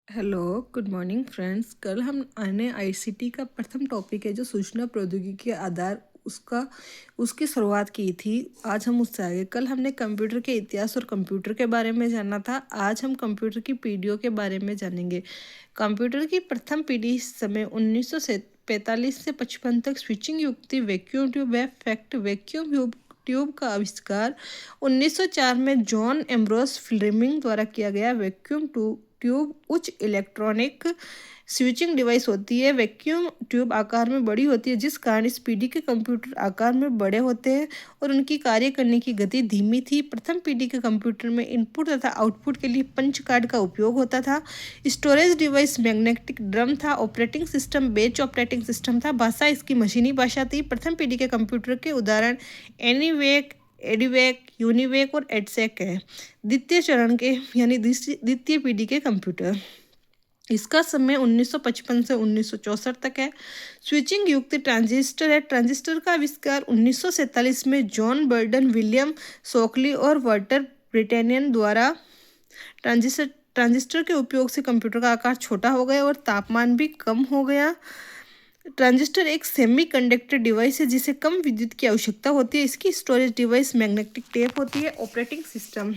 Hello, good morning friends. कल हमने ICT का प्रथम टॉपिक है जो सूचना प्रौद्योगिकी के आधार उसकी शुरुआत की थी। आज हम उससे आगे कल हमने कंप्यूटर के इतिहास और कंप्यूटर के बारे में जाना था। आज हम कंप्यूटर की पीढ़ियों के बारे में जानेंगे। कंप्यूटर की प्रथम पीढ़ी समय 1945 से 55 तक स्विचिंग युग थी। वैक्यूम ट्यूब वैक्यूम ट्यूब का आविष्कार 1904 में जॉन एम्ब्रोस फ्लेमिंग द्वारा किया गया। वैक्यूम ट्यूब उच्च इलेक्ट्रॉनिक स्विचिंग डिवाइस होती है। वैक्यूम ट्यूब आकार में बड़ी होती है, जिस कारण इस पीढ़ी के कंप्यूटर आकार में बड़े होते हैं और उनकी कार्य करने की गति धीमी थी। प्रथम पीढ़ी के कंप्यूटर में इनपुट तथा आउटपुट के लिए पंच कार्ड का उपयोग होता था। स्टोरेज डिवाइस मैग्नेटिक ड्रम था। ऑपरेटिंग सिस्टम बेच ऑपरेटिंग सिस्टम था। भाषा इसकी मशीनी भाषा थी। प्रथम पीढ़ी के कंप्यूटर के उदाहरण एनीवेक, एडीवेक, यूनिवेक और एडसेक है। द्वितीय चरण के यानी द्वितीय पीढ़ी के कंप्यूटर, इसका समय 1955 से 1964 तक है। स्विचिंग युक्त ट्रांजिस्टर है। ट्रांजिस्टर का आविष्कार 1947 में जॉन बर्डन, विलियम शॉकली और वाल्टर ब्रिटेनियन द्वारा ट्रांजिस्टर के उपयोग से कंप्यूटर का आकार छोटा हो गया और तापमान भी कम हो गया। ट्रांजिस्टर एक सेमीकंडक्टर डिवाइस है जिसे कम विद्युत की आवश्यकता होती है। इसकी स्टोरेज डिवाइस मैग्नेटिक टेप होती है। ऑपरेटिंग सिस्टम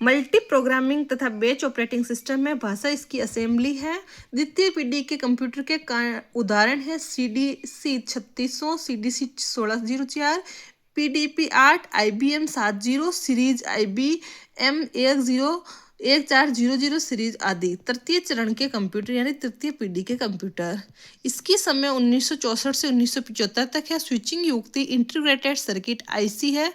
मल्टी प्रोग्रामिंग तथा बेच ऑपरेटिंग सिस्टम में भाषा इसकी असेंबली है। द्वितीय पीढ़ी के कंप्यूटर के उदाहरण है CDC 3600, CDC 1604, PDP 8, IBM 70 series, IBM 1400 series आदि। तृतीय चरण के कंप्यूटर यानी तृतीय पीढ़ी के कंप्यूटर, इसकी समय 1964 से 1975 तक है। स्विचिंग युक्त इंटीग्रेटेड सर्किट IC है।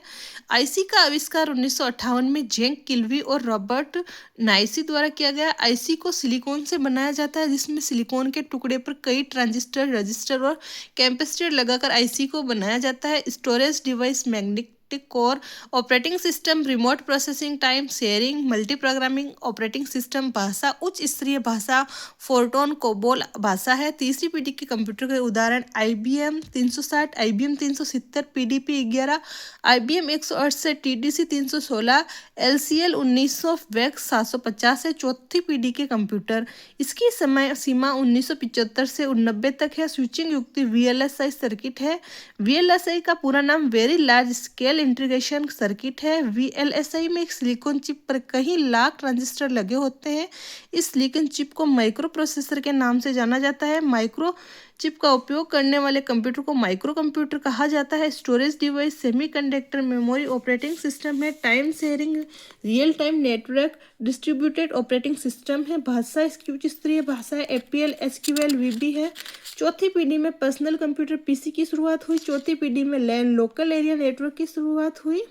आईसी का आविष्कार 1958 में जेंक किल्वी और रॉबर्ट नाइसी द्वारा किया गया। आईसी को सिलिकॉन से बनाया जाता है, जिसमें सिलिकॉन के टुकड़े पर कई ट्रांजिस्टर, रजिस्टर और कैपेसिटर लगाकर आईसी को बनाया जाता है। Storage device magnetic core, operating system remote processing, time sharing, multi programming operating system. भाषा उच्च स्तरीय भाषा फोर्टोन कोबोल भाषा है। तीसरी पीढ़ी के कंप्यूटर के उदाहरण IBM 360, IBM 370, PDP 11, IBM 168, TDC 316, LCL 1900, wax 750 है। चौथी पीढ़ी के कंप्यूटर, इसकी समय सीमा 1975 से 1990 तक है। स्विचिंग युक्त VLSI सर्किट है। VLSI का पूरा नाम very large scale integration circuit है। VLSI में एक सिलिकॉन चिप पर कई लाख ट्रांजिस्टर लगे होते हैं। इस सिलिकॉन चिप को माइक्रो प्रोसेसर के नाम से जाना जाता है। माइक्रो चिप का उपयोग करने वाले कंप्यूटर को माइक्रो कंप्यूटर कहा जाता है। Storage device semiconductor memory operating system है। Time sharing real time network distributed operating system है। भाषा इसकी उच्च स्तरीय भाषा है। APL, SQL, VB है। चौथी पीढ़ी में पर्सनल कंप्यूटर PC की शुरुआत हुई। चौथी पीढ़ी में LAN लोकल एरिया नेटवर्क की शुरुआत हुई।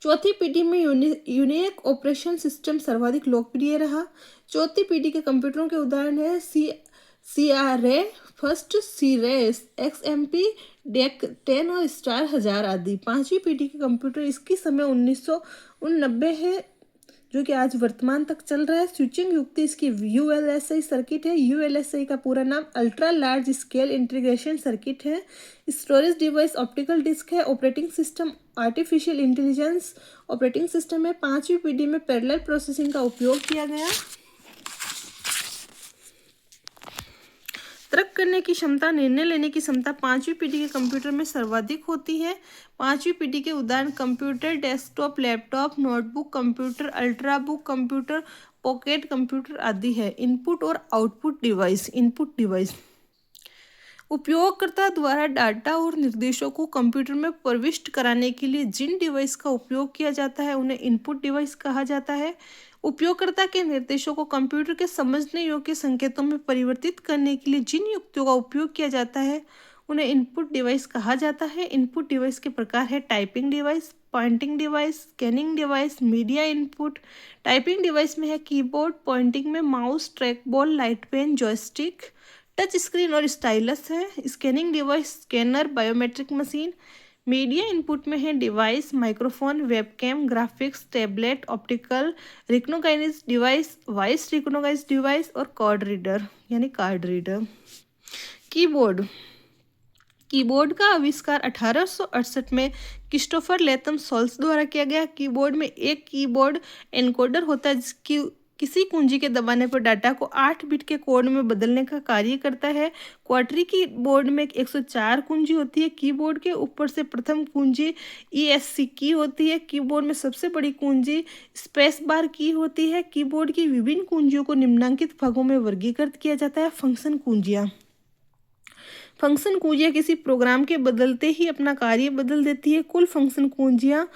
चौथी पीढ़ी में यूनिक ऑपरेशन सिस्टम सर्वाधिक लोकप्रिय रहा। चौथी पीढ़ी के कंप्यूटरों के उदाहरण है CRA first, CRAS, XMP, DEC 10 और स्टार 1000 आदि। पांचवी पीढ़ी के कंप्यूटर, इसकी समय 1989 है, जो कि आज वर्तमान तक चल रहा है। स्विचिंग युक्त इसकी ULSI सर्किट है। ULSI का पूरा नाम ultra large scale integration circuit है। स्टोरेज डिवाइस ऑप्टिकल डिस्क है। Operating system artificial intelligence operating system है। पांचवी पीढ़ी में पैरेलल प्रोसेसिंग का उपयोग किया गया। तर्क करने की क्षमता, निर्णय लेने की क्षमता पांचवी पीढ़ी के कंप्यूटर में सर्वाधिक होती है। पांचवी पीढ़ी के उदाहरण computer, desktop, laptop, notebook computer, ultrabook computer, pocket computer आदि है। इनपुट और आउटपुट डिवाइस, इनपुट डिवाइस उपयोगकर्ता द्वारा डाटा और निर्देशों को कंप्यूटर में प्रविष्ट कराने के लिए जिन डिवाइस का उपयोग किया जाता है उन्हें इनपुट डिवाइस कहा जाता है। उपयोगकर्ता के निर्देशों को कंप्यूटर के समझने योग्य संकेतों में परिवर्तित करने के लिए जिन युक्तियों का उपयोग किया जाता है उन्हें इनपुट डिवाइस कहा जाता है। इनपुट डिवाइस के प्रकार है typing device, pointing device, scanning device, media input. Typing device में है कीबोर्ड, पॉइंटिंग में mouse, track ball, light pen, joystick, touch screen और स्टाइलस है। Scanning device scanner, biometric machine. Media input में है device, microphone, webcam, graphics, tablet, optical recognise device, voice recognise device और card reader यानी card reader. Keyboard, keyboard का आविष्कार 1868 में Christopher Latham souls द्वारा किया गया। कीबोर्ड में एक कीबोर्ड एनकोडर होता है जिसकी किसी कुंजी के दबाने पर डाटा को 8 बिट के कोड में बदलने का कार्य करता है। क्वार्टरी कीबोर्ड में 104 कुंजी होती है। कीबोर्ड के ऊपर से प्रथम कुंजी ESC की होती है। कीबोर्ड में सबसे बड़ी कुंजी स्पेस बार की होती है। कीबोर्ड की विभिन्न कुंजियों को निम्नलिखित भागों में वर्गीकृत किया जाता है। फंक्शन कुंजियाँ किसी प्रोग्राम के बदलते ही अपना कार्य बदल देती है। कुल फंक्शन कुंजियाँ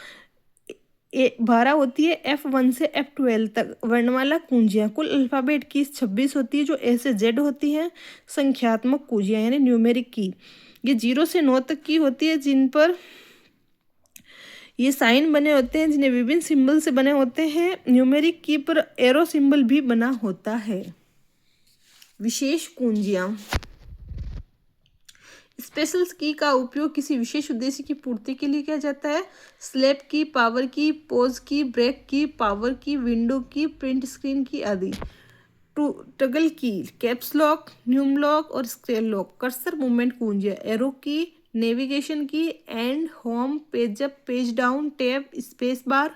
12 होती है, F1 से F12 तक। वर्णमाला कुंजियाँ कुल अल्फ़ाबेट की 26 होती है, जो A से Z होती हैं। संख्यात्मक कुंजियाँ यानी न्यूमेरिक की, ये 0 से 9 तक की होती है, जिन पर ये साइन बने होते हैं, जिन्हें विभिन्न सिंबल से बने होते हैं। न्यूमेरिक की पर एरो सिंबल भी बना होता है। विशेष कुंजियाँ स्पेशल की का उपयोग किसी विशेष उद्देश्य की पूर्ति के लिए किया जाता है। स्लैप की, पावर की, पॉज की, ब्रेक की, पावर की, विंडो की, प्रिंट स्क्रीन की आदि। टगल की, कैप्स लॉक, न्यूम लॉक और स्क्रेल लॉक। कर्सर मूवमेंट कुंजियाँ एरो की, नेविगेशन की, and, home, page up, page down, tab, space bar.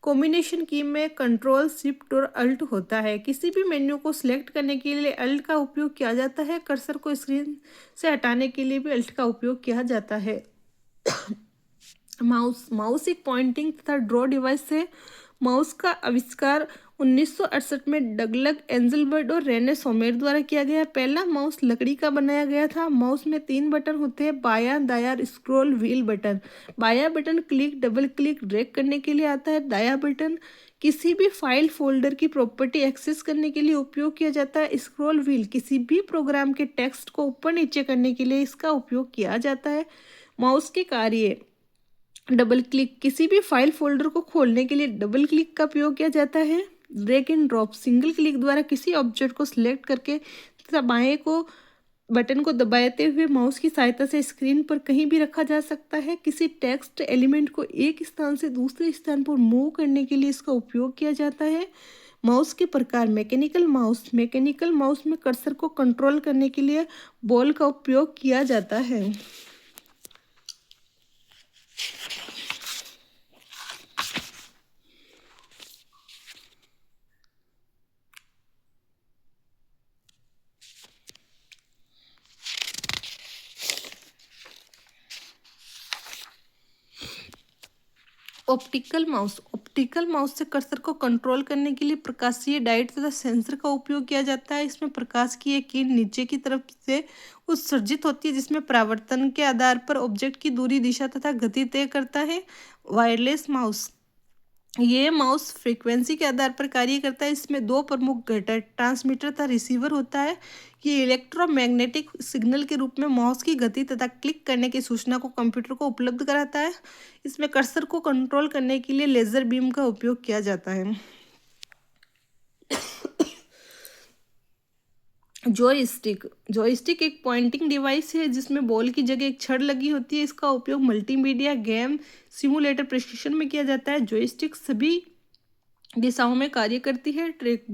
Combination की में कंट्रोल, शिफ्ट और अल्ट होता है। किसी भी मेन्यू को सिलेक्ट करने के लिए अल्ट का उपयोग किया जाता है। कर्सर को स्क्रीन से हटाने के लिए भी अल्ट का उपयोग किया जाता है। माउस एक पॉइंटिंग तथा ड्रॉ डिवाइस है। माउस का आविष्कार 1968 में डगलग एंजलबर्ट और रेने सोमेर द्वारा किया गया। पहला माउस लकड़ी का बनाया गया था। माउस में 3 बटन होते हैं, बायां, दायां, स्क्रॉल व्हील बटन। बायां button click, double click, drag करने के लिए आता है। दायां बटन किसी भी फाइल फोल्डर की प्रॉपर्टी एक्सेस करने के लिए उपयोग किया जाता है। स्क्रॉल व्हील किसी भी प्रोग्राम के टेक्स्ट को ऊपर नीचे करने के लिए इसका उपयोग किया जाता है। माउस के कार्य डबल क्लिक किसी भी फाइल फोल्डर को खोलने के लिए डबल क्लिक का उपयोग किया जाता है। Drag and drop single click द्वारा किसी ऑब्जेक्ट को सिलेक्ट करके तथा बाएं को बटन को दबाते हुए माउस की सहायता से स्क्रीन पर कहीं भी रखा जा सकता है। किसी टेक्स्ट एलिमेंट को एक स्थान से दूसरे स्थान पर मूव करने के लिए इसका उपयोग किया जाता है। माउस के प्रकार मैकेनिकल माउस में कर्सर को कंट्रोल करने के लिए बॉल का उपयोग किया जाता है। ऑप्टिकल माउस से कर्सर को कंट्रोल करने के लिए प्रकाशीय डायोड तथा सेंसर का उपयोग किया जाता है। इसमें प्रकाश की एक किरण नीचे की तरफ से उत्सर्जित होती है, जिसमें परावर्तन के आधार पर ऑब्जेक्ट की दूरी, दिशा तथा गति तय करता है। वायरलेस माउस ये माउस फ्रीक्वेंसी के आधार पर कार्य करता है। इसमें 2 प्रमुख घटक ट्रांसमीटर तथा रिसीवर होता है। ये इलेक्ट्रोमैग्नेटिक सिग्नल के रूप में माउस की गति तथा क्लिक करने की सूचना को कंप्यूटर को उपलब्ध कराता है। इसमें कर्सर को कंट्रोल करने के लिए लेजर बीम का उपयोग किया जाता है। जॉयस्टिक एक पॉइंटिंग डिवाइस है, जिसमें बॉल की जगह एक छड़ लगी होती है। इसका उपयोग मल्टीमीडिया गेम सिमुलेटर प्रशिक्षण में किया जाता है। जॉयस्टिक सभी दिशाओं में कार्य करती है। ट्रैक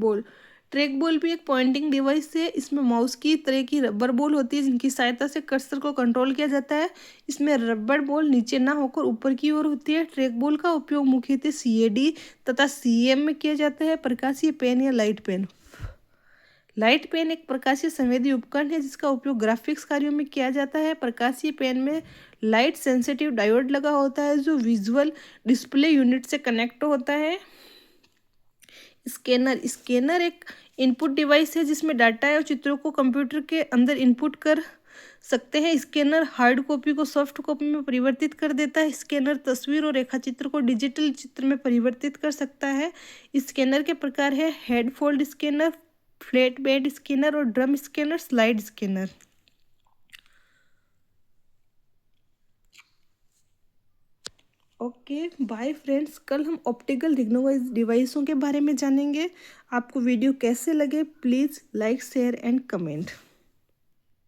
बॉल भी एक पॉइंटिंग डिवाइस है। इसमें माउस की तरह की रबर बॉल होती है, जिनकी सहायता से कर्सर को कंट्रोल किया जाता है। इसमें रबर बॉल नीचे ना होकर ऊपर की ओर होती है। ट्रैक बॉल का उपयोग मुख्यतः CAD तथा CM में किया जाता है। प्रकाशीय पेन या लाइट पेन एक प्रकाशीय संवेदी उपकरण है, जिसका उपयोग ग्राफिक्स कार्यों में किया जाता है। प्रकाशीय पेन में लाइट सेंसिटिव डायोड लगा होता है, जो विजुअल डिस्प्ले यूनिट से कनेक्ट होता है। स्कैनर एक इनपुट डिवाइस है, जिसमें डाटा और चित्रों को कंप्यूटर के अंदर इनपुट कर सकते हैं। स्कैनर हार्ड कॉपी को सॉफ्ट कॉपी में परिवर्तित कर देता है। स्कैनर तस्वीर और रेखाचित्र को डिजिटल चित्र में परिवर्तित कर सकता है। स्कैनर के प्रकार है head fold scanner, flat bed scanner और drum scanner, slide scanner. Okay bye friends, कल हम ऑप्टिकल डिवाइसों के बारे में जानेंगे। आपको वीडियो कैसे लगे, please like, share and comment.